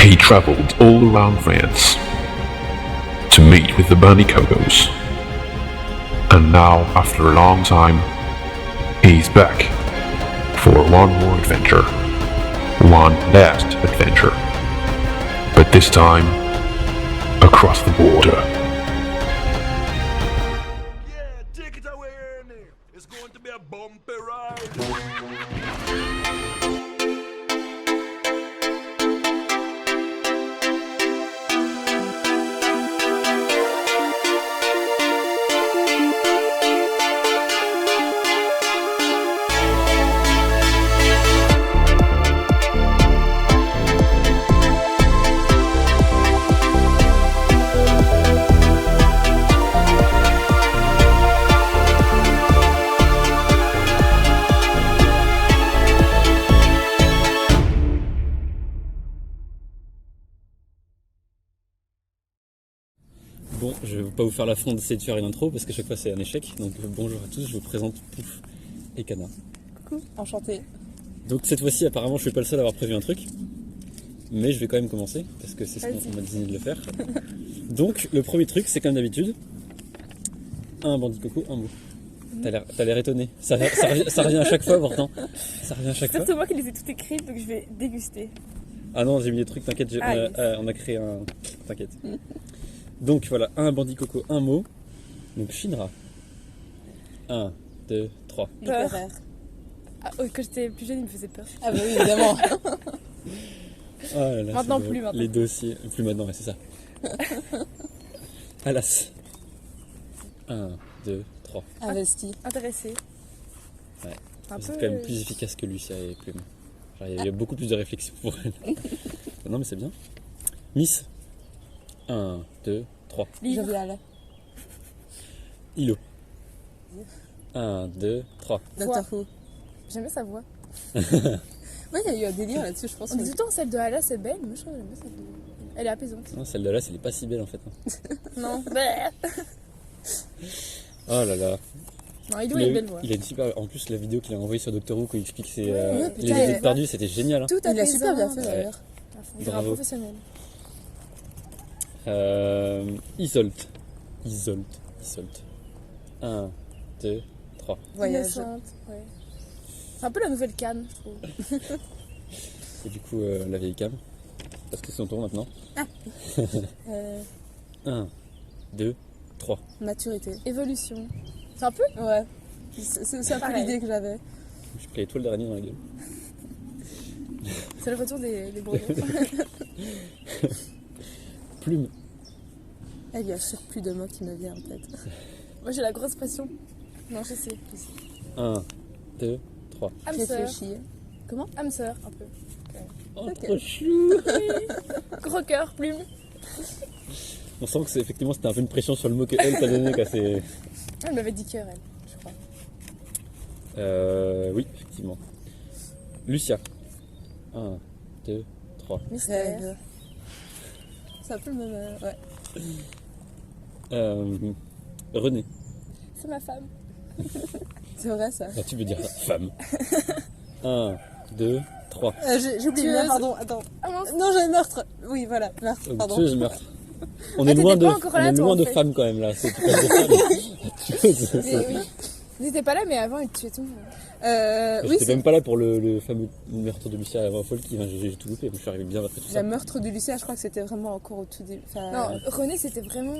He traveled all around France to meet with the Bunny Cocos. And now, after a long time, he's back for one more adventure. One last adventure. But this time, across the border. Yeah, take it away, Ernie. It's going to be a bumpy ride. Bon, je vais pas vous faire l'affront d'essayer de faire une intro parce qu'à chaque fois c'est un échec. Donc bonjour à tous, je vous présente Pouf et Cana. Coucou, enchantée. Donc cette fois-ci apparemment je suis pas le seul à avoir prévu un truc. Mais je vais quand même commencer parce que c'est ce qu'on m'a désigné de le faire. Donc le premier truc c'est comme d'habitude. Un bandit coco, un mot. T'as l'air étonné. Ça revient à chaque fois pourtant. Ça revient à chaque fois. C'est moi qui les ai toutes écrites donc je vais déguster. Ah non, j'ai mis des trucs, t'inquiète, on a créé un... T'inquiète. Donc voilà, un bandit coco, un mot. Donc Shinra. 1, 2, 3. Peur. Ah, oui, quand j'étais plus jeune, il me faisait peur. Ah bah oui, évidemment. Oh là là, Maintenant c'est plus, drôle. maintenant. Les dossiers, plus maintenant, ouais, c'est ça. Alas. 1, 2, 3. Investi. Intéressé. Ouais. Un C'est peu, quand même plus efficace que Lucia et Plume. Genre, il y a beaucoup plus de réflexion pour elle. Non mais c'est bien. Miss. 1, 2, 3. Livre. Jovial. Ilo. 1, 2, 3. Doctor Who. J'aime bien sa voix. Ouais, il y a eu un délire là-dessus, je pense. On dit tout le temps celle de Hala, c'est belle. Moi, je trouve que j'aime bien celle de... Elle est apaisante. Non, celle de là, elle est pas si belle en fait. Hein. Non. Oh là là. Non, Ido a une belle voix. Il a une super. En plus, la vidéo qu'il a envoyée sur Doctor Who quand il explique ses, Ouais, les putain, idées ouais. perdues, c'était génial. Hein. Tout Il a apaisant. super bien fait Ouais. d'ailleurs. Il est un Bravo. professionnel. Isolt. 1, 2, 3. Voyage. Innocente, ouais. C'est un peu la nouvelle Cannes, je trouve. Et du coup, la vieille cam. Parce que c'est son tour maintenant. Euh, 1, 2, 3. maturité. Évolution. C'est un peu Ouais. C'est un peu Pareil. l'idée que j'avais. J'ai pris l'étoile d'araignée dans la gueule. C'est le retour des brebis. Plume. Il y a surplus de mots qui me viennent en tête. Moi, j'ai la grosse pression. Non, je sais. 1, 2, 3. Âme sœur. Réfléchir. Âme sœur, un peu. Oh, Ok. trop chou. Gros cœur, plume. On sent que effectivement c'était un peu une pression sur le mot qu'elle t'a donné. Quoi, c'est... Elle m'avait dit cœur, elle, je crois. Oui, effectivement. Lucia. 1, 2, 3. Mystère. Rêve. C'est un peu le même. Ouais. René. C'est ma femme. C'est vrai ça. Ah, tu veux dire femme. 1, 2, 3. J'ai oublié. Tueuse. Pardon, attends. Ah mince. Non, j'ai meurtre. Oui, voilà, meurtre. Pardon. Tueuse, meurtre. On Ah, est loin t'étais de, pas encore on là, est toi, loin en de fait. femmes quand même là. C'est, tu parles de femmes. Tueuse, Mais c'est- oui. Ils étaient pas là, mais avant, ils tuaient tout le monde. Oui, J'étais c'est même pas là pour le fameux meurtre de Lucia avant Folky. Hein, j'ai tout loupé. Je suis arrivé bien après tout ça. la meurtre de Lucia, je crois que c'était vraiment encore au tout début. Enfin, Non, René, c'était vraiment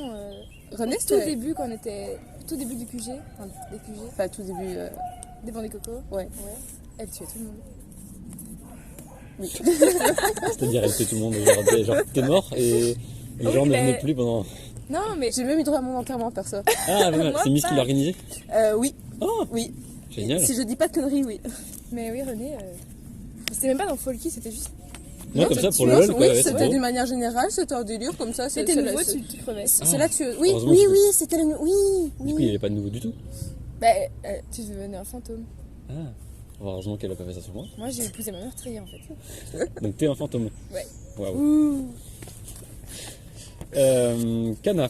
René, tout c'était. début, quand on était... Tout début du QG. Enfin, des QG. Enfin, tout début. Des bandits cocos. Ouais. Ouais. Elle tuait tout le monde. C'est-à-dire, elle fait tout le monde. Genre t'es mort et les Oui, gens ne mais- venaient plus pendant. Non, mais... J'ai même eu droit à mon enterrement perso. Ah, voilà, Moi, c'est Miss qui pas. l'a organisé. Oui. Oh, Oui. génial. Si je dis pas de conneries, oui. Mais oui, René... C'était même pas dans Folky, c'était juste... Moi, comme ça, pour le Non, LOL, quoi. oui, ouais, c'est c'était marrant. d'une manière générale, c'était un délire comme ça. C'était c'est nouveau, la- tu crevais. C'est là que tu. Oui, Heureusement oui, que- oui, c'était le. Oui, Du coup, il n'y oui. avait pas de nouveau du tout. Bah, tu devenais un fantôme. Ah, heureusement qu'elle a pas fait ça sur moi. Moi, j'ai épousé ma meurtrière, en fait. Donc, t'es un fantôme. Ouais. Waouh. Ouh. Kana.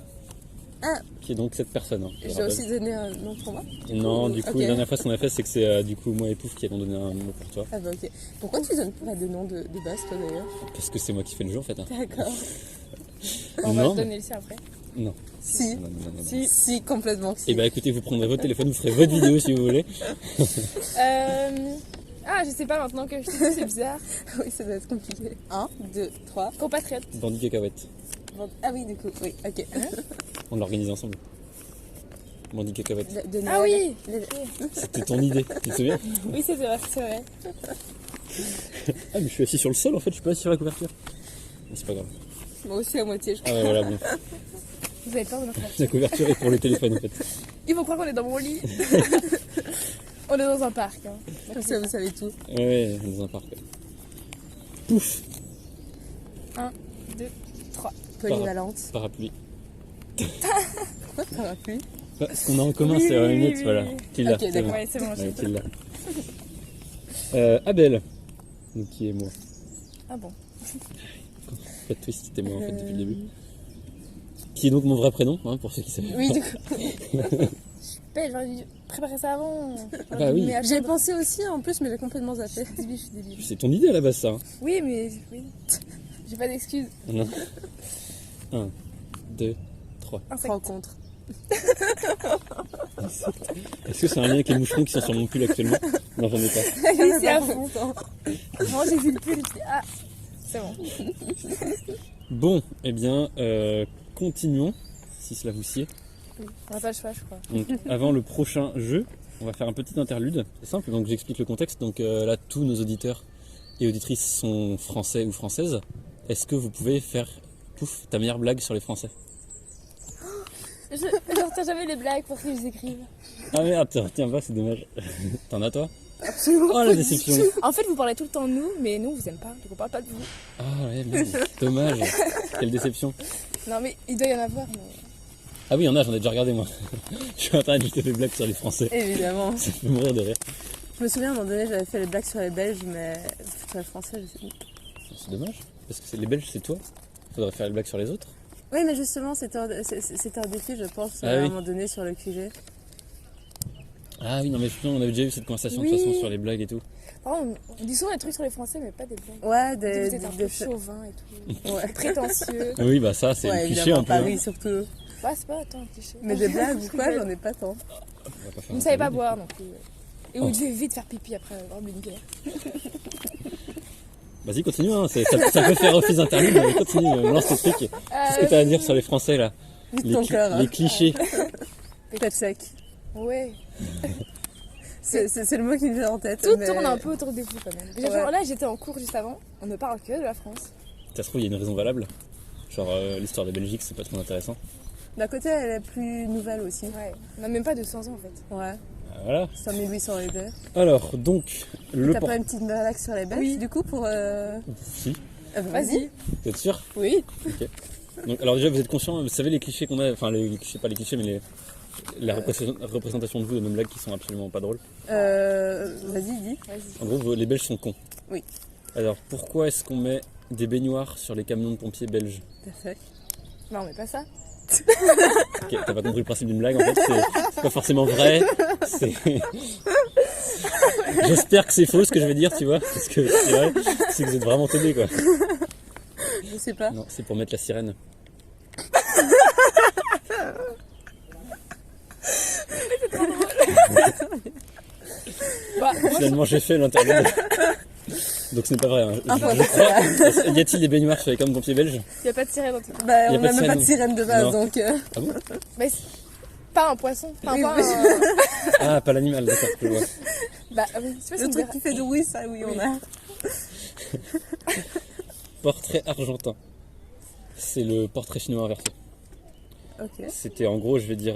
Ah. Qui qui est donc cette personne. Hein, je J'ai rappelle. aussi donné un nom pour moi. Non, du coup, Ok. la dernière fois, ce qu'on a fait, c'est que c'est du coup moi et Pouf qui allons donner un mot pour toi. Ah bah ok. Pourquoi tu donnes pas de nom de base toi d'ailleurs? Parce que c'est moi qui fais le jeu en fait. Hein. D'accord. On va Non, te donner le sien après. non. Si. Non, non, non, non. Si, complètement. Si. Et bah écoutez, vous prendrez votre téléphone, vous ferez votre vidéo si vous voulez. Ah, je sais pas maintenant que je sais plus, c'est bizarre. Oui, ça doit être compliqué. 1, 2, 3. Compatriote. Bandit cacahuète. Ah oui, du coup, oui, ok. On l'organise ensemble. Bandit cacahuète. De Ah Noël. oui. C'était ton idée, tu te souviens? Oui, c'est vrai, c'est vrai. Ah mais je suis assis sur le sol en fait, je suis pas assis sur la couverture. Mais c'est pas grave. Moi aussi à moitié, je crois. Ah ouais voilà, bon. Vous avez peur de notre La couverture est pour le téléphone en fait. Ils vont croire qu'on est dans mon lit. On est dans un parc. Hein. Comme ça, vous savez tout. Ouais, dans un parc. Ouais. Pouf. 1, 2, 3. Polyvalente. Parapluie. Pourquoi parapluie? Bah, ce qu'on a en commun, Oui, c'est la oui, lunette, oui, voilà. oui. Qui l'a, Ok, c'est d'accord. bon. Ouais, c'est bon, j'ai Ouais, qui l'a. Abel. Donc qui est moi. Ah bon. Pas de twist, c'était moi en fait depuis le début. Qui est donc mon vrai prénom, hein, pour ceux qui savent. Oui, du coup. Ben, j'aurais dû préparer ça avant. Bah oui. Mais J'ai attends, pensé aussi en plus, mais j'ai complètement zappé. je suis débile. C'est ton idée à la base ça. Hein. Oui, mais oui. J'ai pas d'excuses. Non. 1, 2, 3. Insecte. Rencontre. Est-ce que c'est un lien avec les moucherons qui sont sur mon pull actuellement? Non, j'en ai pas. Oui, c'est à fond. Moi, j'ai vu le pull et je dis, ah, c'est bon. Bon, eh bien, continuons, si cela vous sied. On n'a pas le choix, je crois. Donc, avant le prochain jeu, on va faire un petit interlude. C'est simple, donc j'explique le contexte. Donc là, tous nos auditeurs et auditrices sont français ou françaises. Est-ce que vous pouvez faire, pouf, ta meilleure blague sur les Français? Je retiens jamais les blagues pour qu'ils les écrivent. Ah merde, tu retiens pas, c'est dommage. T'en as toi? Absolument. Oh la déception. En fait, vous parlez tout le temps de nous, mais nous, on vous aime pas. Donc, on parle pas de vous. Ah ouais, merde, dommage. Quelle déception. Non, mais il doit y en avoir. Mais... Ah oui, il y en a, j'en ai déjà regardé moi. Je suis en train de jeter des blagues sur les Français. Évidemment. Ça fait mourir de rire. Je me souviens à un moment donné, j'avais fait les blagues sur les Belges, mais sur les Français, je sais. C'est dommage, parce que les Belges, c'est toi. Faudrait faire les blagues sur les autres. Oui, mais justement, c'était un défi, je pense, Ah à un oui. moment donné sur le QG. Ah oui, non mais putain, on avait déjà eu cette conversation de Oui. toute façon sur les blagues et tout. Par contre, on dit souvent des trucs sur les Français, mais pas des blagues. Ouais, Vous êtes un peu des chauvin et tout. Ouais, Prétentieux. Oui, bah ça, c'est ouais le cliché évidemment, un peu. hein. Paris surtout. Ouais, c'est pas tant un cliché. Mais des blagues ou quoi, j'en ai pas tant. On va pas faire Vous ne un savez pas interlude. boire non plus. Et Oh. vous devez vite faire pipi après avoir bu une bière. Vas-y, continue, hein. Ça peut faire office d'interlude, mais continue, lance ton truc. Qu'est-ce que t'as à dire sur les Français là? Vite ton cœur. Les clichés. Pet sec. Ouais. C'est le mot qui me vient en tête. Tout mais- tourne un peu autour des vous quand même. Déjà, Ouais. genre, là, j'étais en cours juste avant. On ne parle que de la France. Ça se trouve, il y a une raison valable. Genre, l'histoire de Belgique, c'est pas trop intéressant. D'un côté, elle est plus nouvelle aussi. Ouais. On n'a même pas 200 ans en fait. Ouais, Voilà. c'est en 1800 les deux. Alors, donc, le T'as port... pas une petite blague sur les Belges Oui. du coup pour. Si, Vas-y. vous êtes sûr? Oui. Donc, alors déjà, vous êtes conscient, vous savez les clichés qu'on a, enfin, je sais pas les clichés, mais la représentation de vous de nos blagues qui sont absolument pas drôles. Vas-y, dis. En gros, les Belges sont cons. Oui. Alors, pourquoi est-ce qu'on met des baignoires sur les camions de pompiers belges? Parfait. Non, mais pas ça. Ok, t'as pas compris le principe d'une blague, en fait, c'est pas forcément vrai. C'est... J'espère que c'est faux ce que je vais dire, tu vois, parce que c'est vrai, c'est que vous êtes vraiment teubés, quoi. Je sais pas. Non, c'est pour mettre la sirène. Bah, Finalement, j'ai fait l'interlude. Donc ce n'est pas vrai. Hein. Un point Je crois. Y a-t-il des baignoires sur les camions de pompiers belges? il n'y a pas de sirène dans tout. Bah, Y a on pas a de même pas de sirène. sirène de base Non. donc. Ah bon? Mais c'est pas un poisson. Enfin, Oui, pas oui. un... Ah, pas l'animal, d'accord, je vois. Bah, oui, tu vois, c'est Le une truc bière. qui fait de oui, ça oui, on a. Portrait argentin. C'est le portrait chinois inversé. Ok. C'était en gros, je vais dire,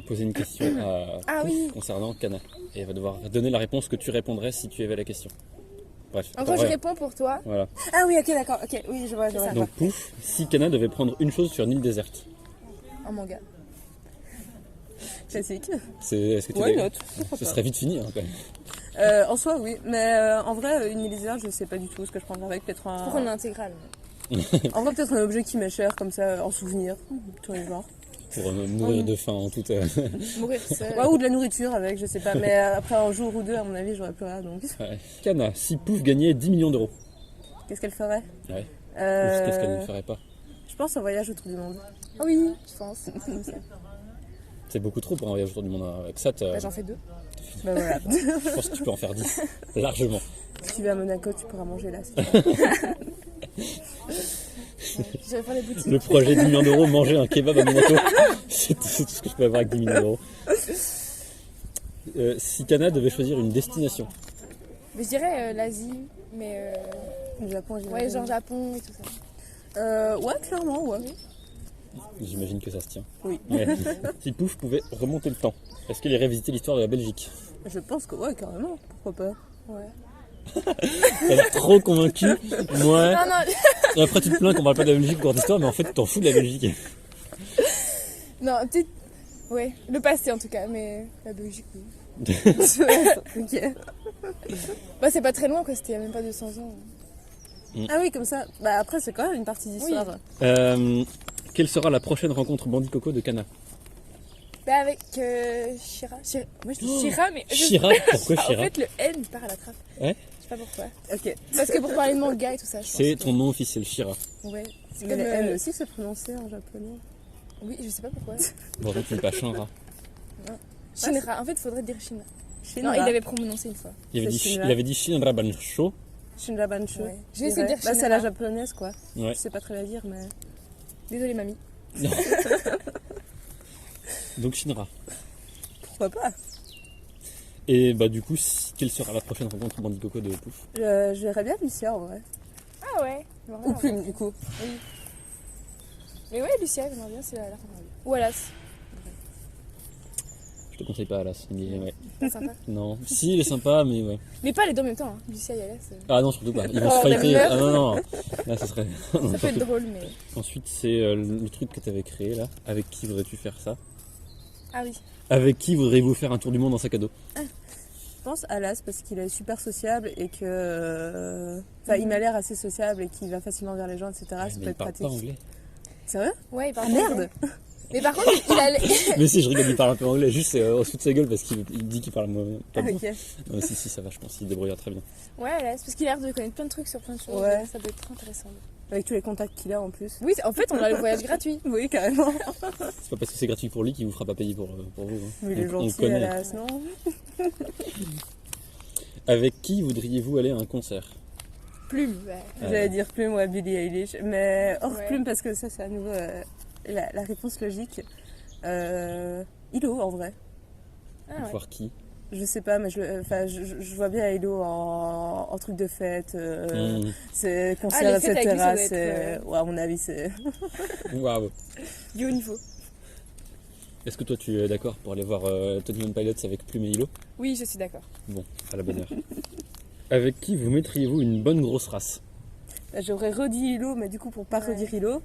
poser une question à Ah Pouf oui. concernant Cana. Et elle va devoir donner la réponse que tu répondrais si tu avais la question. Bref. En attends, gros, je ouais. réponds pour toi. Voilà. Ah oui, ok, d'accord. Ok, oui, je vois, je vois. Donc Pouf, si Cana devait prendre une chose sur une île déserte, Un manga. Classique. est-ce que tu Why l'as- not? Pourquoi Ce pas. serait vite fini, hein, quand même. En soi, oui. Mais en vrai, une Élysée, je sais pas du tout ce que je prendrais avec. Peut-être Pour une un. intégrale. En vrai, peut-être un objet qui m'est cher, comme ça, en souvenir. Tous les genres. Pour mourir de faim en toute. Mourir seul. Ouais, ou de la nourriture avec, je sais pas. Mais après un jour ou deux, à mon avis, j'aurais plus rien. Donc, Ouais. Cana, si Pouf gagnait 10 millions d'euros. qu'est-ce qu'elle ferait Ouais. Euh, Ou qu'est-ce qu'elle ne ferait pas? Je pense un voyage autour du monde. Ah oui, je pense. C'est beaucoup trop pour un voyage autour du monde. Avec ça, Bah, j'en fais 2. Bah voilà. je pense que tu peux en faire 10. Largement. Si tu vas à Monaco, tu pourras manger là. J'irai faire les boutiques. Le projet 10 millions d'euros, manger un kebab à Monaco, c'est tout ce que je peux avoir avec 10 millions d'euros. Si Cana devait choisir une destination, Mais je dirais l'Asie, mais Le Japon, ouais, j'imagine. genre Japon et tout ça. Ouais, clairement, ouais. j'imagine que ça se tient. Oui. Ouais. Si Pouf pouvait remonter le temps, est-ce qu'il irait visiter l'histoire de la Belgique? Je pense que, ouais, carrément. Pourquoi pas? Ouais. Elle est trop convaincue. Ouais. Non, non, Et après, tu te plains qu'on parle pas de la Belgique pour d'histoire, mais en fait, tu t'en fous de la Belgique. non, peut-être. Ouais, le passé en tout cas, mais la Belgique, oui. Ok. Bah, c'est pas très loin, quoi, c'était il y a même pas 200 ans. Ah oui, comme ça. Bah après, c'est quand même une partie d'histoire. Quelle sera la prochaine rencontre Bandit Coco de Cana? Bah, avec Shira. Moi, je dis Shira, mais. Shira? Pourquoi En Shira? fait, le N il part à la trappe. Ouais. Je sais pas pourquoi. Ok. Parce que pour parler de manga et tout ça, je pense. C'est ton nom officiel, Shira. Ouais. C'est Mais comme. les N aussi se prononcer en japonais. Oui, je sais pas pourquoi. Bon, tu n'es pas Shinra. Shinra. En fait, il faudrait dire Shinra. Shinra. Non, il avait prononcé une fois. Il avait C'est dit, Shinra. il avait dit Shinra Bansho. Shinra Bansho. Ouais. Je vais essayer de dire Bah, c'est Shinra. la japonaise, quoi. Ouais. Je sais pas très la dire, mais. Désolée, mamie. Donc Shinra. Pourquoi pas? Et bah du coup, quelle sera la prochaine rencontre Bandit Coco de Pouf? Je verrais bien Lucia en vrai. Ah ouais. Ou Plume, du coup. Mais ouais, Lucia, j'aimerais bien, c'est la rencontre. Ou Alas. Je te conseille pas Alas. Il est, ouais. Pas sympa. Non. Si, il est sympa, mais ouais. Mais pas les deux en même temps, hein. Lucia et Alas. Ah non, surtout pas. Ils vont Oh, se fighter. meurt. Ah non, non. Là, ça serait. Ça peut être drôle, mais. Ensuite, c'est le truc que tu avais créé là. Avec qui voudrais-tu faire ça? Ah oui. Avec qui voudriez-vous faire un tour du monde en sac à dos? Je pense à Las parce qu'il est super sociable et que. Enfin, il m'a l'air assez sociable et qu'il va facilement vers les gens, etc. Ça Mais peut il être parle pratique. pas anglais. Sérieux? Ouais, il parle Ah pas merde! anglais. Mais par contre, il a. Mais si, je rigole, il parle un peu anglais. Juste, c'est en dessous de sa gueule parce qu'il dit qu'il parle pas Ah, bien. ok. Non, si, ça va, je pense qu'il débrouillera très bien. Ouais, Alas, parce qu'il a l'air de connaître plein de trucs sur plein de choses. Ouais. Ça peut être très intéressant. Avec tous les contacts qu'il a en plus. Oui, en fait, on a le voyage gratuit. Oui, carrément. C'est pas parce que c'est gratuit pour lui qu'il vous fera pas payer pour vous. Hein. Mais il est On le gentil, connaît. Alas, non? Avec qui voudriez-vous aller à un concert? Plume, ouais. J'allais dire Plume ou à Billie Eilish. Mais hors Ouais. Plume parce que ça, c'est à nouveau la réponse logique. Hilo, en vrai. Ah ouais. Voir qui? Je sais pas, mais je vois bien Hilo en truc de fête. C'est concert, les fêtes avec lui, ça etc. doit être, Ouais, à mon avis, c'est. Waouh. Du haut niveau. Est-ce que toi tu es d'accord pour aller voir Tony One Pilots avec Plume et Hilo? Oui, je suis d'accord. Bon, à la bonne heure. Avec qui vous mettriez-vous une bonne grosse race? J'aurais redit Hilo, mais du coup, pour pas Ouais. redire Hilo.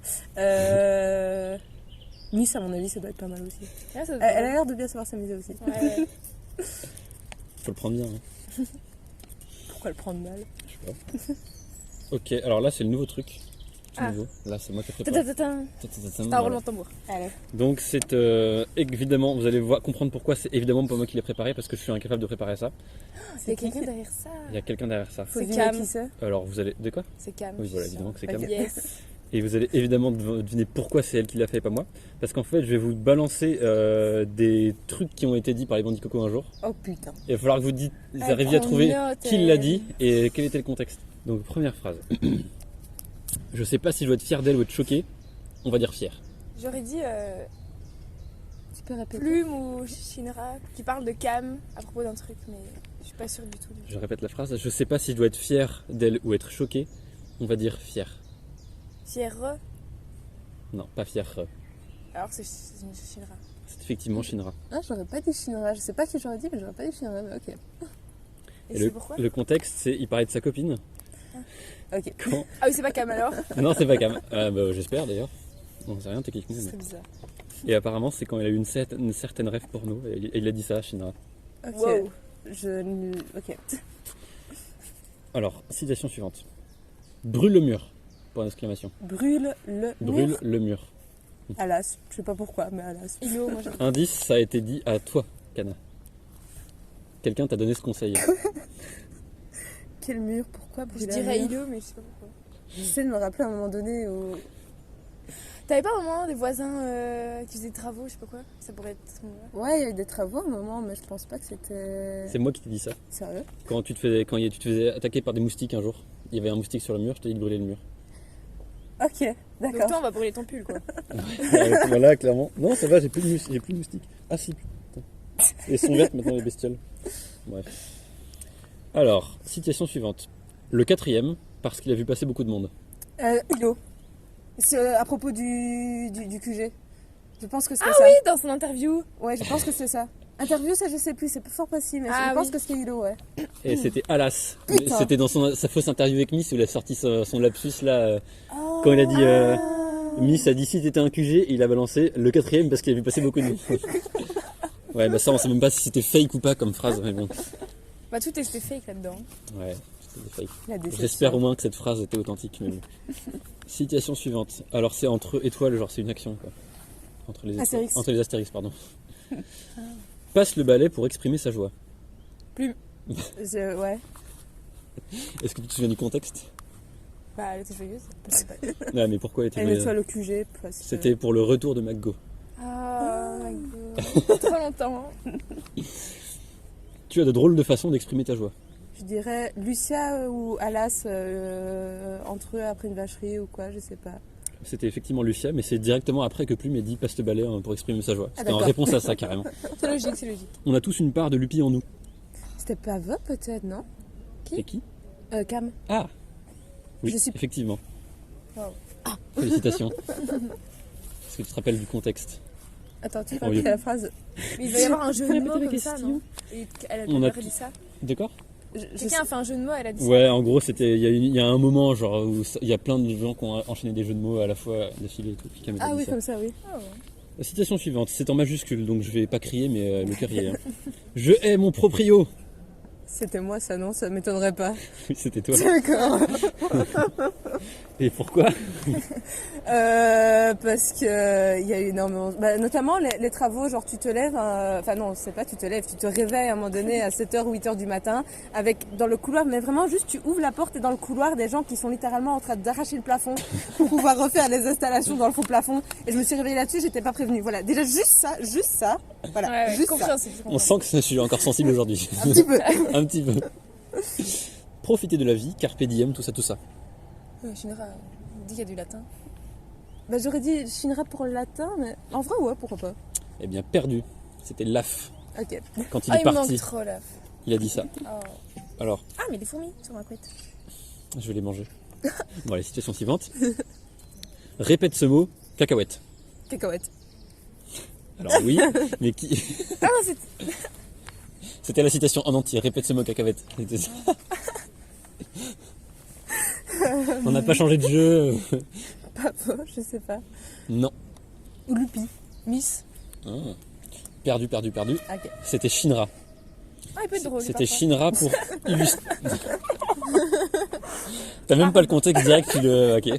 Nice, à mon avis, ça doit être pas mal aussi. Ah, ça doit Elle être a l'air de bien savoir s'amuser aussi. Ouais, ouais. Faut le prendre bien. Hein. Pourquoi le prendre mal? Je sais pas. Ok, alors là c'est le nouveau truc. Tout Ah. nouveau. Là c'est moi qui ai préparé. Tatatin. C'est un Voilà. roulement de tambour. Allez. Donc c'est évidemment, vous allez comprendre pourquoi c'est évidemment pas moi qui l'ai préparé parce que je suis incapable de préparer ça. Il y a quelqu'un derrière ça. Il y a quelqu'un derrière ça. Faut C'est deviner Cam. qui c'est. Alors vous allez. De quoi? C'est Cam. Oui voilà, évidemment que c'est Cam. Ok. Yes. Et vous allez évidemment deviner pourquoi c'est elle qui l'a fait et pas moi. Parce qu'en fait je vais vous balancer des trucs qui ont été dits par les bandits coco un jour. Oh putain. Et il va falloir que vous Elle arriviez à prend trouver note, qui l'a dit et quel était le contexte. Donc première phrase. Je sais pas si je dois être fier d'elle ou être choqué. On va dire fier. J'aurais dit Tu peux répéter? Plume ou Shinra qui parle de Cam à propos d'un truc, mais je suis pas sûre du tout. Je répète la phrase. Je sais pas si je dois être fier d'elle ou être choqué. On va dire fier. Sierra. Non, pas fier. Alors c'est Shinra. C'est effectivement Shinra. Ah, j'aurais pas dit Shinra. Je sais pas qui j'aurais dit, mais j'aurais pas dit Shinra. Mais ok. Et Et c'est pourquoi le contexte, c'est il parlait de sa copine. Ok. Quand... Ah oui, c'est pas Cam alors. Non, c'est pas Cam. Bah, j'espère d'ailleurs. On sait rien techniquement. C'est Mais... bizarre. Et apparemment, c'est quand il a eu une certaine rêve porno. Et il a dit ça à Shinra. Ok. Wow. Ok. Alors, citation suivante. Brûle le mur. Point d'exclamation. Brûle le Brûle mur. le mur. Alas, je sais pas pourquoi, mais alas. Ilo, moi j'ai. Indice, ça a été dit à toi, Kana. Quelqu'un t'a donné ce conseil. Quel mur, pourquoi Je brûler un dirais mur Ilo, mais je sais pas pourquoi. J'essaie de me rappeler à un moment donné où... T'avais pas un moment des voisins qui faisaient des travaux, je sais pas quoi? Ça pourrait être ce moment-là. Ouais, il y a eu des travaux à un moment, mais je pense pas que c'était... C'est moi qui t'ai dit ça. Sérieux? Quand tu te faisais attaquer par des moustiques un jour, il y avait un moustique sur le mur, je t'ai dit de brûler le mur. Ok, Donc d'accord. toi, on va brûler ton pull, quoi. Voilà, clairement. Non, ça va, j'ai plus de moustiques. Ah si, putain. Et elles sont vertes maintenant, les bestioles. Bref. Alors, situation suivante. Le quatrième, parce qu'il a vu passer beaucoup de monde. Ilo. C'est à propos du QG. Je pense que c'était Ah ça. oui, dans son interview. Ouais, je pense que c'est ça. Interview, ça je sais plus, c'est pas fort possible, mais Ah je pense oui. que c'est Ilo, ouais. Et c'était Alas. Putain. C'était dans sa fausse interview avec Miss où il a sorti son lapsus là. Quand il a dit Miss a dit si t'étais un QG, il a balancé le quatrième parce qu'il a vu passer beaucoup de monde. Ouais, bah ça on sait même pas si c'était fake ou pas comme phrase, mais bon. Bah tout était fake là-dedans. Ouais, c'était fake. La déception. J'espère au moins que cette phrase était authentique, mais bon. Situation suivante. Alors c'est entre étoiles, genre c'est une action quoi. Astérix. Entre les astérix, pardon. Passe le balai pour exprimer sa joie. Ouais. Est-ce que tu te souviens du contexte? Bah elle était joyeuse. Ah, mais pourquoi elle était Elle joyeuse? nettoie le QG parce que... C'était pour le retour de McGo. Ah, my god. Trop longtemps. Tu as de drôles de façons d'exprimer ta joie. Je dirais Lucia ou Alas entre eux après une vacherie ou quoi, je sais pas. C'était effectivement Lucia, mais c'est directement après que Plume ait dit passe le balai pour exprimer sa joie. C'était en d'accord. réponse à ça carrément. C'est logique, c'est logique. On a tous une part de Lupi en nous. C'était pas peut-être, non? Et qui? Cam. Ah oui, Je suis- effectivement. Wow. Félicitations. Est-ce que tu te rappelles du contexte? Attends, tu Oh, peux répéter oui. la phrase? Mais il va y avoir un jeu de mots Répétez la comme ça, question. non? Et elle On a a dit ça. D'accord. Quelqu'un a fait un jeu de mots, elle a dit ça. Ouais, en gros, il y a un moment genre où il y a plein de gens qui ont enchaîné des jeux de mots à la fois d'affilée et tout. Puis Camille a Ah dit oui, ça. comme ça, oui. Ah ouais. La citation suivante, c'est en majuscule, donc je vais pas crier, mais le cœur y est. Hein. Je hais mon proprio. C'était moi, ça non, ça m'étonnerait pas. Oui, c'était toi. D'accord. Et pourquoi? Parce que il y a eu énormément... Bah, notamment les travaux, genre tu te lèves, enfin non, c'est pas tu te lèves, tu te réveilles à un moment donné à 7h ou 8h du matin, avec dans le couloir, mais vraiment juste tu ouvres la porte et dans le couloir des gens qui sont littéralement en train d'arracher le plafond pour pouvoir refaire les installations dans le faux plafond. Et je me suis réveillée là-dessus, j'étais pas prévenue. Voilà, déjà juste ça, voilà, Ouais, juste ça. compréhensible. On sent que je suis encore sensible aujourd'hui. Un petit peu. Un petit peu. Profiter de la vie, carpe diem, tout ça, tout ça. Shinra dit qu'il y a du latin. Bah, j'aurais dit Shinra pour le latin, mais en vrai, ouais, pourquoi pas. Eh bien, perdu. C'était Laf. Ok. Quand il Ah, est il me parti, manque trop là. il a dit ça. Oh. Alors, Ah, mais des fourmis sur ma couette. je vais les manger. Bon, la situation suivante. Répète ce mot, cacahuète. Cacahuète. Alors oui, mais qui... Ah, c'est. C'était la citation en entier. Répète ce mot, cacahuète. C'était ça. On n'a pas changé de jeu. Pas faux, je sais pas. Non. Ou Lupi. Miss. Ah. Perdu. Ok. C'était Shinra. Ah, il peut être drôle. C'était parfois. Shinra pour illustrer. T'as même pas le contexte direct, tu le. Ok.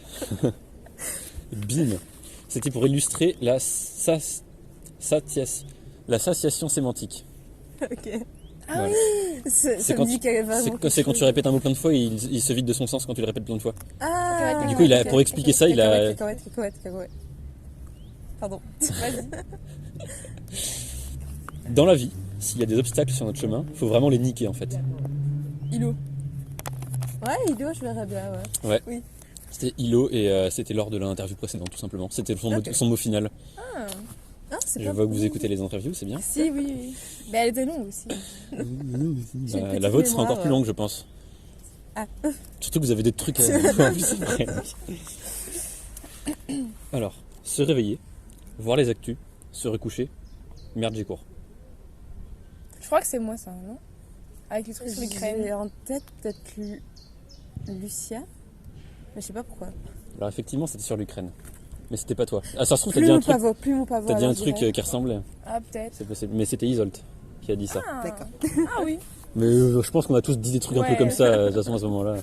Bim. C'était pour illustrer la satiation sémantique. Ok. Ah Voilà. Ça C'est me quand, dit qu'il y avait vraiment c'est quand tu répètes un mot plein de fois, il se vide de son sens quand tu le répètes plein de fois. Ah, Du coup, il a, ok. pour expliquer ça, il a. Cacahuète. Pardon. Vas-y. Dans la vie, s'il y a des obstacles sur notre chemin, faut vraiment les niquer en fait. Ilo. Ouais, Ido, je verrais bien, ouais. Ouais. Oui. C'était Ilo et c'était lors de l'interview précédente, tout simplement. C'était son mot final. Ah, c'est Je pas vois que bon. vous écoutez les interviews, c'est bien. Si, oui. Mais elle était longue aussi. J'ai une petite La vôtre sera mémoire, encore plus longue, je pense. Ah. Surtout que vous avez des trucs à en plus, c'est vrai. Alors, se réveiller, voir les actus, se recoucher. Merde, j'ai cours. Je crois que c'est moi ça, non? Avec les trucs sur l'Ukraine. J'ai en tête peut-être Lucia, mais je sais pas pourquoi. Alors, effectivement, c'était sur l'Ukraine. Mais c'était pas toi. Ah, ça se trouve, t'as Plume dit un ou truc, pavot, plume ou pavot. t'as dit un alors, je truc dirais. qui ressemblait. Ah, peut-être. C'est possible. Mais c'était Isolt qui a dit ça. Ah. D'accord. Ah oui. Mais je pense qu'on a tous dit des trucs un peu Ouais. comme ça, de toute façon, à ce moment-là.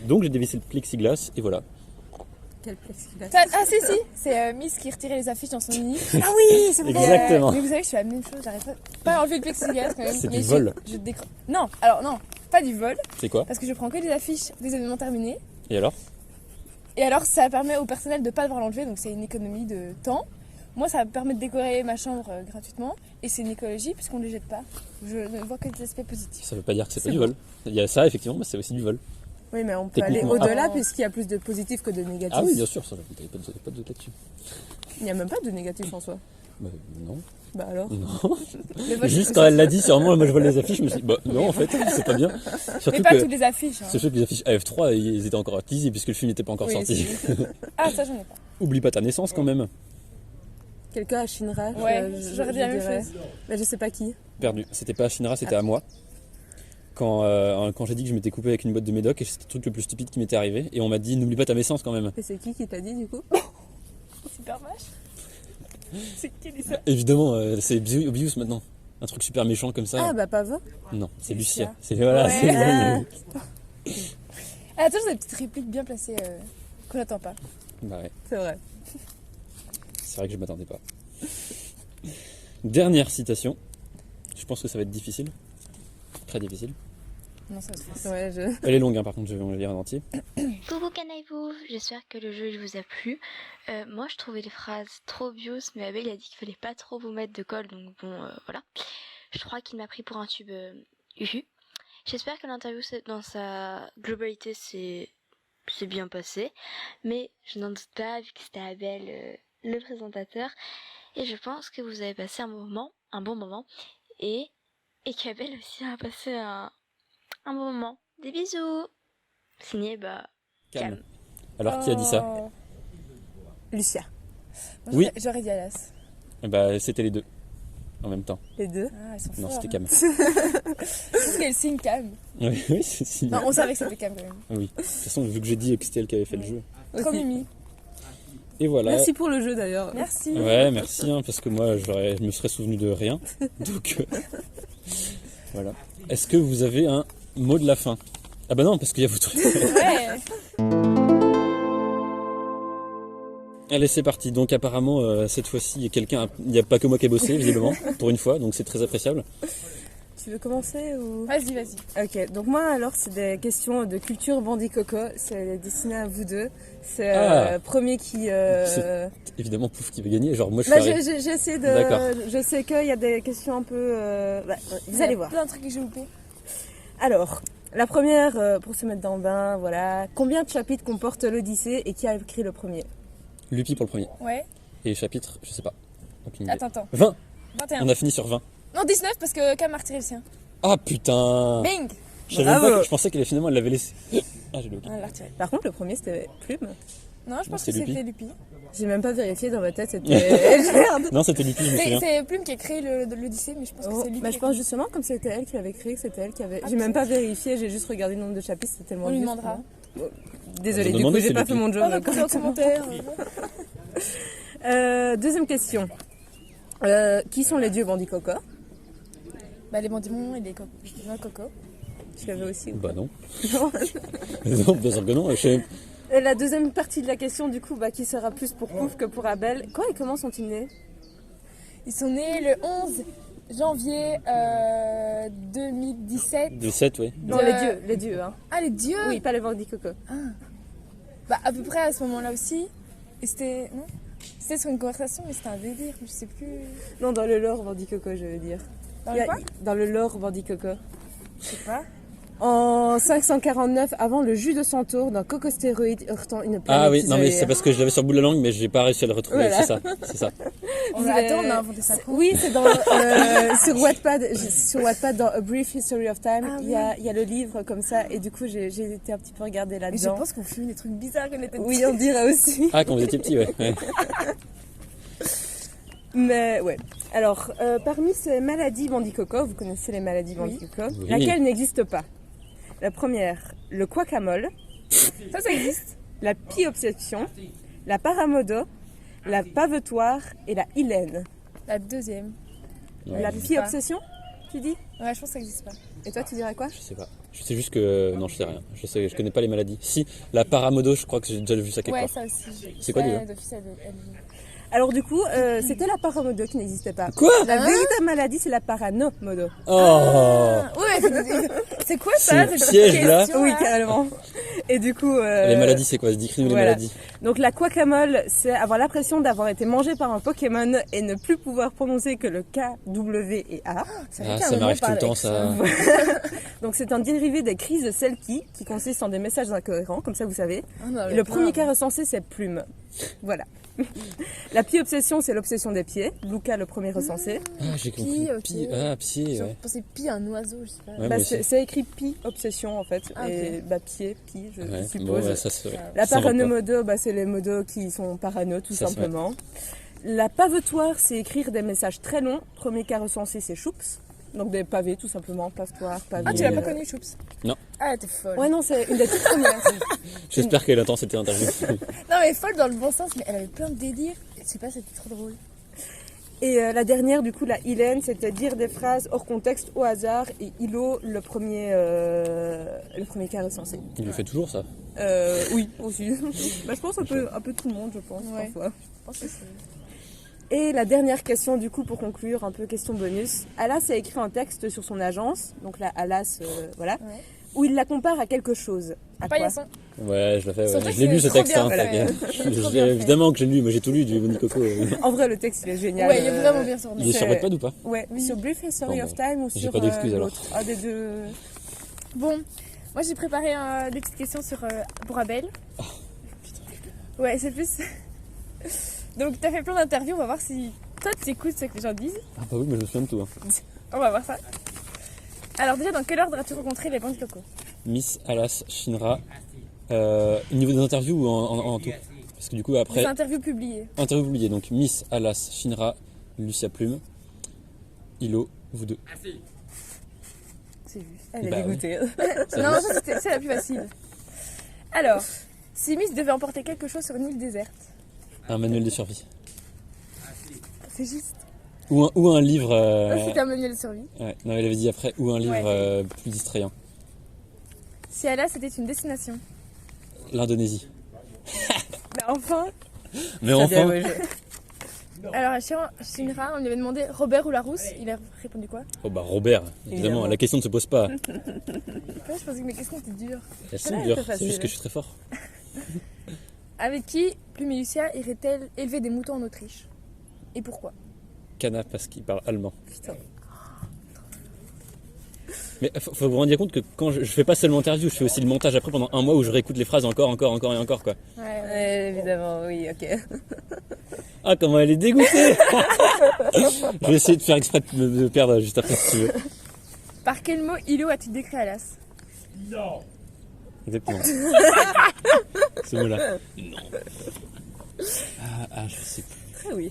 Donc, j'ai dévissé le plexiglas et voilà. Quel plexiglas? Ah si, c'est Miss qui retirait les affiches dans son lit. Ah oui, c'est vrai. Exactement. Mais vous savez que je fais la même chose, j'arrive pas à enlever le plexiglas quand même. C'est mais du vol. Non, alors non, pas du vol, C'est quoi? parce que je prends que des affiches des événements terminés. Et alors? Et alors ça permet au personnel de pas devoir l'enlever, donc c'est une économie de temps. Moi ça me permet de décorer ma chambre gratuitement, et c'est une écologie puisqu'on ne les jette pas. Je ne vois que des aspects positifs. Ça veut pas dire que c'est pas C'est du vol. Il y a ça, effectivement, mais c'est aussi du vol. Oui, mais on peut aller Techniquement. au-delà Ah. puisqu'il y a plus de positifs que de négatifs. Ah oui, bien sûr, ça, t'avais pas de doute là-dessus. Il n'y a même pas de négatifs en soi. Bah, non. Bah alors. Non. Le vol, Juste c'est- quand elle l'a dit, sûrement, moi je vole les affiches, je me suis dit, bah non, en fait, c'est pas bien. Mais Surtout pas que. toutes les affiches. Hein. C'est sûr que les affiches AF3, ils étaient encore utilisés puisque le film n'était pas encore Oui, sorti. Ah ça j'en ai pas. Oublie pas ta naissance quand même. Quelqu'un à Shinra. Ouais, j'aurais dit la même dirais. chose. Mais je sais pas qui. Perdu. C'était pas à Shinra, c'était à moi. Quand j'ai dit que je m'étais coupé avec une boîte de médoc, et c'était le truc le plus stupide qui m'était arrivé. Et on m'a dit, n'oublie pas ta naissance quand même. Et c'est qui t'a dit du coup? Super vache. C'est qui dit ça? Évidemment, c'est Obvious maintenant. Un truc super méchant comme ça. Ah bah Pavo. Non, c'est Lucia. Lucia. C'est voilà, Ouais. c'est. Ah, toujours des petites répliques bien placées qu'on n'attend pas. Bah ouais, C'est vrai. c'est vrai que je m'attendais pas. Dernière citation. Je pense que ça va être difficile. Très difficile. Non, ça va être facile. Ouais, je... Elle est longue, hein, par contre, je vais la lire en entier. Coucou canaille-vous, j'espère que le jeu vous a plu. Moi je trouvais les phrases trop obvious, mais Abel a dit qu'il fallait pas trop vous mettre de colle, donc bon voilà. Je crois qu'il m'a pris pour un tube uhu. J'espère que l'interview dans sa globalité s'est bien passé, mais je n'en doute pas vu que c'était Abel le présentateur. Et je pense que vous avez passé un bon moment, et qu'Abel aussi a passé un bon moment. Des bisous. Signé Calme. Alors, qui a dit ça? Oh. Lucia. Moi, Oui. J'aurais dit Alas. Bah, c'était les deux. En même temps. Les deux. Ah, ils sont Non, forts. c'était Cam. Parce qu'elle signe Cam. Oui, oui, c'est signé. Non, on savait que c'était Cam quand même. Oui. De toute façon, vu que j'ai dit que c'était elle qui avait fait le jeu. Trop Aussi. mimi. Et voilà. Merci pour le jeu d'ailleurs. Merci. Ouais, merci, hein, parce que moi, je me serais souvenu de rien. Donc, voilà. Est-ce que vous avez un mot de la fin? Ah bah non, parce qu'il y a votre... Ouais. Allez, c'est parti. Donc apparemment, cette fois-ci, il n'y a pas que moi qui ai bossé, visiblement, pour une fois, donc c'est très appréciable. Tu veux commencer ou... Vas-y. Ok, donc moi alors c'est des questions de culture Bandy Coco, c'est destiné à vous deux. C'est Ah. premier qui... C'est évidemment Pouf qui va gagner, genre moi je Bah, ferais... j'essaie de... D'accord. Je sais qu'il y a des questions un peu... vous allez voir. Plein de trucs que j'ai loupés. Alors, la première, pour se mettre dans le bain, voilà. Combien de chapitres comporte l'Odyssée et qui a écrit le premier? Lupi pour le premier. Ouais. Et chapitre, je sais pas. Aucune idée. Attends. 20. 21. On a fini sur 20. Non, 19 parce que Cam a retiré le sien. Ah putain. Bing. Je savais même Bravo. pas que- je pensais qu'elle finalement elle l'avait laissé. Ah, j'ai oublié. On l'a retiré. Par contre, le premier c'était Plume. Non, je pense c'est que Lupi. c'était Lupi. J'ai même pas vérifié dans ma tête, c'était... Merde. Non, c'était Lupi, je me souviens. C'est Plume qui a créé l'Odyssée, mais je pense que Oh, c'est Lupi. bah, je pense justement comme c'était elle qui l'avait écrit, que c'était elle qui avait... Ah, J'ai même pas peut-être. vérifié, j'ai juste regardé le nombre de chapitres, c'était tellement On lui vieux, demandera. Désolée, Vous du coup demandez, j'ai c'est pas Lupi. fait mon job. On va poser en commentaire. Deuxième question. Qui sont les dieux Bandy Coco? Bah, les bandimons et les coco. Tu l'avais aussi ou Bah non. Non. Non, bien sûr que non. Et la deuxième partie de la question, du coup, qui sera plus pour Pouf que pour Abel. Quand et comment sont-ils nés? Ils sont nés le 11 janvier 2017. De 7, oui. Non, les dieux, hein. Ah, les dieux. Oui, pas les Bandy Coco. Bah, à peu près à ce moment-là aussi. Et c'était... Non, c'était sur une conversation, mais c'était un délire, je sais plus... Non, dans le lore Bandy Coco, je veux dire. Dans Il y le a- quoi? Dans le lore Bandy Coco. Je sais pas. En 549, avant le jus de centaure, d'un cocostéroïde heurtant une planète Ah oui, non mais isolée. c'est parce que je l'avais sur le bout de la langue, mais j'ai pas réussi à le retrouver. Voilà. C'est ça. Attends, on a inventé ça quand? Oui, c'est dans sur Wattpad dans A Brief History of Time, Ah il y a le livre comme ça et du coup j'ai été un petit peu regarder Mais je là-dedans. pense qu'on filme des trucs bizarres qu'on était Oui, on dirait aussi. Ah, quand vous étiez petit, ouais. Ouais. Mais ouais. Alors, parmi ces maladies Bandy Coco, vous connaissez les maladies Bandy Coco, Oui. laquelle n'existe pas? La première, le quacamole, Ça existe. la piobsession, la paramodo, la pavetoire et la hylène. La deuxième. Ouais, La je- piobsession, tu dis? Ouais, je pense que ça existe pas. Et toi, tu dirais quoi? Je sais pas. Je sais juste que... Non, je sais rien. Je connais pas les maladies. Si, la paramodo, je crois que j'ai déjà vu ça quelque Ouais, part. ça aussi. C'est quoi, déjà d'office, elle- Alors du coup, c'était la paramodo qui n'existait pas. Quoi La véritable maladie, c'est la paranomodo. Oh Ouais, c'est quoi ça C'est cette piège, petite là. question, Oui, carrément. Et du coup... Les maladies, c'est quoi? Décris-nous les voilà. maladies. Donc la quacamole, c'est avoir l'impression d'avoir été mangé par un Pokémon et ne plus pouvoir prononcer que le K, W et A. Ça Ah, qu'un ça moment m'arrive tout le par temps, Alex. ça. Donc c'est un dérivé des crises Selkie qui consiste en des messages incohérents, comme ça vous savez. Ah, non, Et mais le plein, premier hein. cas recensé, c'est plume. Voilà. La pie-obsession, c'est l'obsession des pieds. Luca, le premier recensé. Ah, j'ai compris. ok. Ah, pied, Je ouais. pensais pie un oiseau, je sais pas. Ouais, Bah, moi aussi. c'est écrit pie-obsession en fait. Ah, ok. Et bah, pied, je Ouais, suppose. bon, ouais, ça se... La ça va pas. paranomodo, bah, c'est les modos qui sont parano tout Ça, c'est simplement. La pavetoire, c'est écrire des messages très longs. Premier cas recensé, c'est choups. Donc des pavés tout simplement, pavetoire, pavé. Ah, tu l'as pas connu, Choups? Non. Ah, t'es folle. Ouais, non, c'est une des toutes premières. J'espère qu'elle entend cette interview. Non, mais folle dans le bon sens, mais elle avait plein de délires. Je sais pas, c'était trop drôle. Et la dernière, du coup, la Hélène, c'était dire des phrases hors contexte au hasard. Et Hilo, le premier cas recensé. Il le fait toujours, ça. Oui, aussi. Bah, je pense un peu tout le monde, je pense, Ouais. parfois. Je pense que c'est... Et la dernière question, du coup, pour conclure, un peu question bonus. Alas a écrit un texte sur son agence, donc là, Alas, voilà, Ouais. où il la compare à quelque chose. À quoi? Paillasson. Ouais, je l'ai fait. Son Ouais. texte, Je l'ai lu, c'est ce trop texte. bien Hein, fait. fait que- Trop bien fait. Évidemment que j'ai lu. Moi, j'ai tout lu du Bonnie Coco. En vrai, le texte, il est génial. Ouais, il est vraiment bien tourné. Il est sur C'est- Wattpad ou pas? Ouais, sur Brief History Bon, of Time ou j'ai sur pas d'excuses, alors. l'autre. Un des deux. Bon, moi j'ai préparé des petites questions pour Abel. Ouais, c'est plus. Donc, t'as fait plein d'interviews, on va voir si toi tu écoutes ce que les gens disent. Ah bah oui, mais je me souviens de tout. Hein. On va voir ça. Alors, déjà, dans quel ordre as-tu rencontré les bandes Coco? Miss, Alas, Shinra. Au niveau des interviews ou en tout? Parce que du coup, après, Des interviews publiées. interview oubliée. Donc, Miss, Alas, Shinra, Lucia Plume, Hilo, vous deux. C'est juste. Elle est Bah dégoûtée. Ça Non, va. ça c'est la plus facile. Alors, si Miss devait emporter quelque chose sur une île déserte, Un manuel de survie. c'est juste. Ou un livre. C'est un manuel de survie. Ouais, non, elle avait dit après, ou un livre Ouais. plus distrayant. Si Ala c'était une destination. L'Indonésie. Bah enfin. Mais Ça enfin, vient, ouais, Alors à Shinra, on lui avait demandé Robert ou Larousse. Il a répondu quoi? oh bah Robert, évidemment, Évidemment. la question ne se pose pas. Ouais, je pensais que mes questions étaient dures. Elles sont Ouais, dures, c'est c'est facile. juste que je suis très fort. Avec qui Plume et Lucia iraient-elles élever des moutons en Autriche? Et pourquoi? Cana parce qu'il parle allemand. Putain. Mais faut vous rendre compte que quand je fais pas seulement l'interview, je fais aussi le montage après pendant un mois où je réécoute les phrases encore et encore quoi. Ouais. Évidemment, oui, ok. Ah comment elle est dégoûtée. Je vais essayer de faire exprès de perdre juste après si tu veux. Par quel mot Hilo as-tu décrit Alas? Exactement. Ce mot-là. Non. Ah, je sais plus. Ah oui.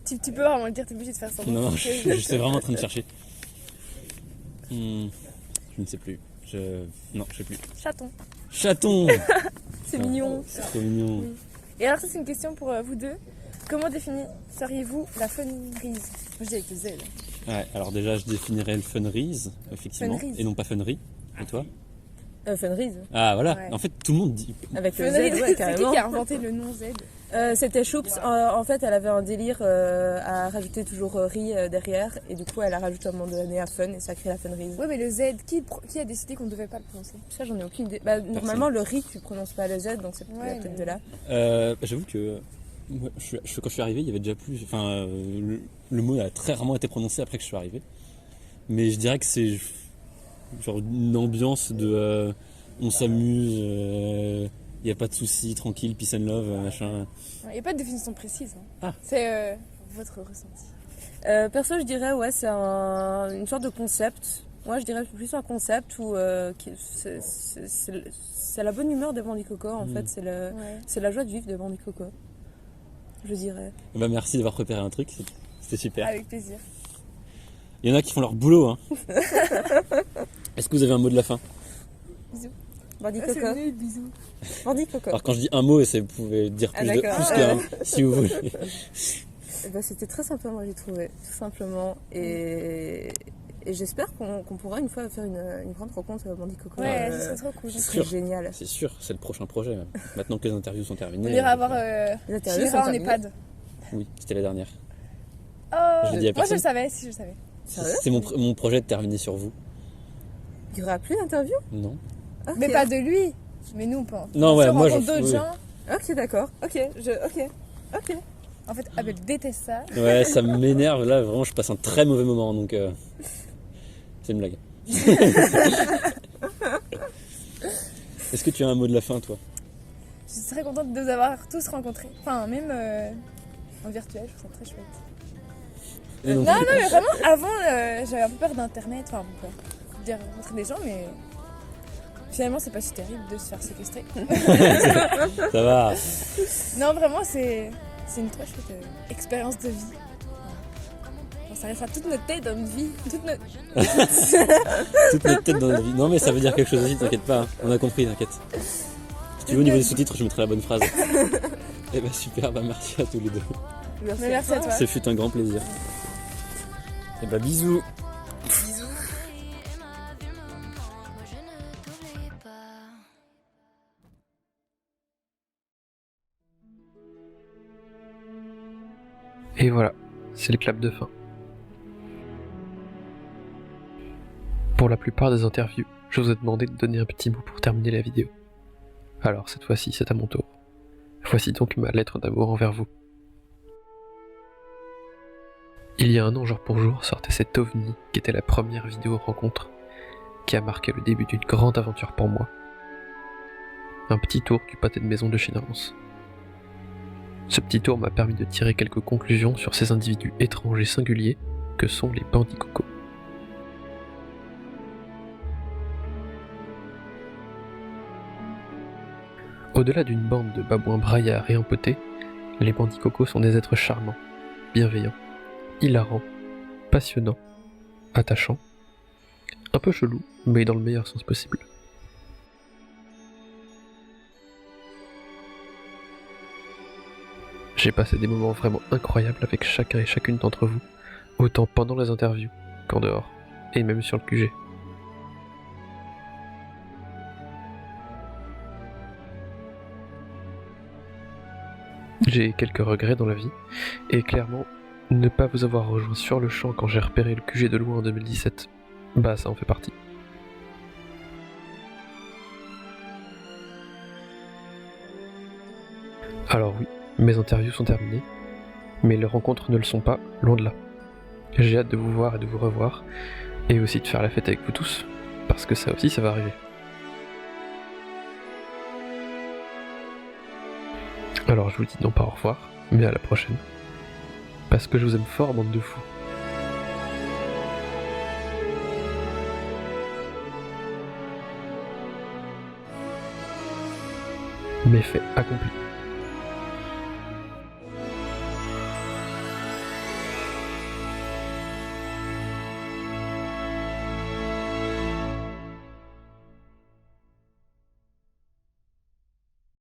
Tu peux vraiment le dire, t'es obligé de faire ça. Non, je suis vraiment en train de chercher. Je ne sais plus. Non, je sais plus. Chaton. Chaton. C'est mignon. C'est trop mignon. Et alors ça c'est une question pour vous deux. Comment définiriez-vous la funrise? Je dis avec le Z. Ouais, alors déjà, je définirais le funrise, effectivement, Funrise. et non pas funry. Et toi? Funrise. Ah voilà, Ouais. en fait, tout le monde dit. Avec le Z, Funrise, ouais, c'est qui carrément. qui a inventé le nom Z? C'était Choups. En fait, elle avait un délire à rajouter toujours riz derrière. Et du coup, elle a rajouté à un moment donné à fun et ça crée la funrise. Ouais mais le Z, qui a décidé qu'on ne devait pas le prononcer? Ça, j'en ai aucune idée. Bah, normalement, le riz, tu prononces pas le Z, donc c'est Ouais, peut-être mais- de là. J'avoue que moi, quand je suis arrivé, il y avait déjà plus. Enfin, le mot a très rarement été prononcé après que je suis arrivé. Mais je dirais que c'est genre une ambiance de on s'amuse, il n'y a pas de soucis, tranquille, peace and love, machin. Il n'y a pas de définition précise. Hein. Ah. C'est votre ressenti. Perso, je dirais, ouais, c'est une sorte de concept. Moi, je dirais plus un concept où c'est la bonne humeur de Bandy Coco, en fait. Ouais. C'est la joie de vivre de Bandy Coco. Je dirais. Bah, merci d'avoir préparé un truc, c'était super. Avec plaisir. Il y en a qui font leur boulot. Hein. Est-ce que vous avez un mot de la fin? Bandy Ah, c'est Coco. nul, bisous. Bandy Coco. Alors quand je dis un mot, vous pouvez dire Ah, plus, d'accord. plus qu'un, si vous voulez. Bah, c'était très sympa, moi, j'ai trouvé. Tout simplement. Et Et j'espère qu'on pourra une fois faire une grande rencontre Bandit Coco. Ouais, ce serait trop cool. Ce serait génial. C'est sûr, c'est le prochain projet même. Maintenant que les interviews sont On terminées. ira voir Les interviews sont en terminées. EHPAD. Oui, c'était la dernière. Oh, Je l'ai dit à moi je personne. le savais, si je le savais. Sérieux? C'est mon projet de terminer sur vous. Il y aura plus d'interview? Non. Ok. Mais pas de lui. Mais nous on pense. Non, Si ouais, on moi, rencontre j'en- d'autres oui. gens. Ok, d'accord. Ok. En fait, Abel déteste ça. Ouais, ça m'énerve. Là, vraiment, je passe un très mauvais moment. Donc, c'est une blague. Est-ce que tu as un mot de la fin, toi? Je suis très contente de nous avoir tous rencontrés. Enfin, même en virtuel, je trouve ça très chouette. Et donc, Non, mais vraiment, avant, j'avais un peu peur d'internet. Enfin, un peu peur de dire rencontrer des gens, mais finalement, c'est pas si terrible de se faire séquestrer. ça va. Non, vraiment, c'est une très chouette expérience de vie. Genre, ça restera toute notre tête dans notre vie. Toute Toute notre tête dans la vie. Non, mais ça veut dire quelque chose aussi, t'inquiète pas. Hein. On a compris, t'inquiète. Si tu veux, au niveau des sous-titres, je mettrai la bonne phrase. Eh bah, super, bah, merci à tous les deux. Mais merci à toi. Ce fut un grand plaisir. Et bah, bisous. Et voilà, c'est le clap de fin. Pour la plupart des interviews, je vous ai demandé de donner un petit mot pour terminer la vidéo. Alors cette fois-ci, c'est à mon tour. Voici donc ma lettre d'amour envers vous. Il y a un an jour pour jour sortait cet OVNI qui était la première vidéo rencontre, qui a marqué le début d'une grande aventure pour moi. Un petit tour du pâté de maison de chez Nance. Ce petit tour m'a permis de tirer quelques conclusions sur ces individus étranges et singuliers que sont les bandits cocos. Au-delà d'une bande de babouins braillards et empotés, les bandits cocos sont des êtres charmants, bienveillants, hilarants, passionnants, attachants, un peu chelous, mais dans le meilleur sens possible. J'ai passé des moments vraiment incroyables avec chacun et chacune d'entre vous, autant pendant les interviews qu'en dehors, et même sur le QG. J'ai quelques regrets dans la vie, et clairement, ne pas vous avoir rejoint sur le champ quand j'ai repéré le QG de loin en 2017, bah ça en fait partie. Alors oui, mes interviews sont terminées, mais les rencontres ne le sont pas, loin de là. J'ai hâte de vous voir et de vous revoir, et aussi de faire la fête avec vous tous, parce que ça aussi ça va arriver. Alors je vous dis non pas au revoir, mais à la prochaine. Parce que je vous aime fort, bande de fous. Méfait accompli.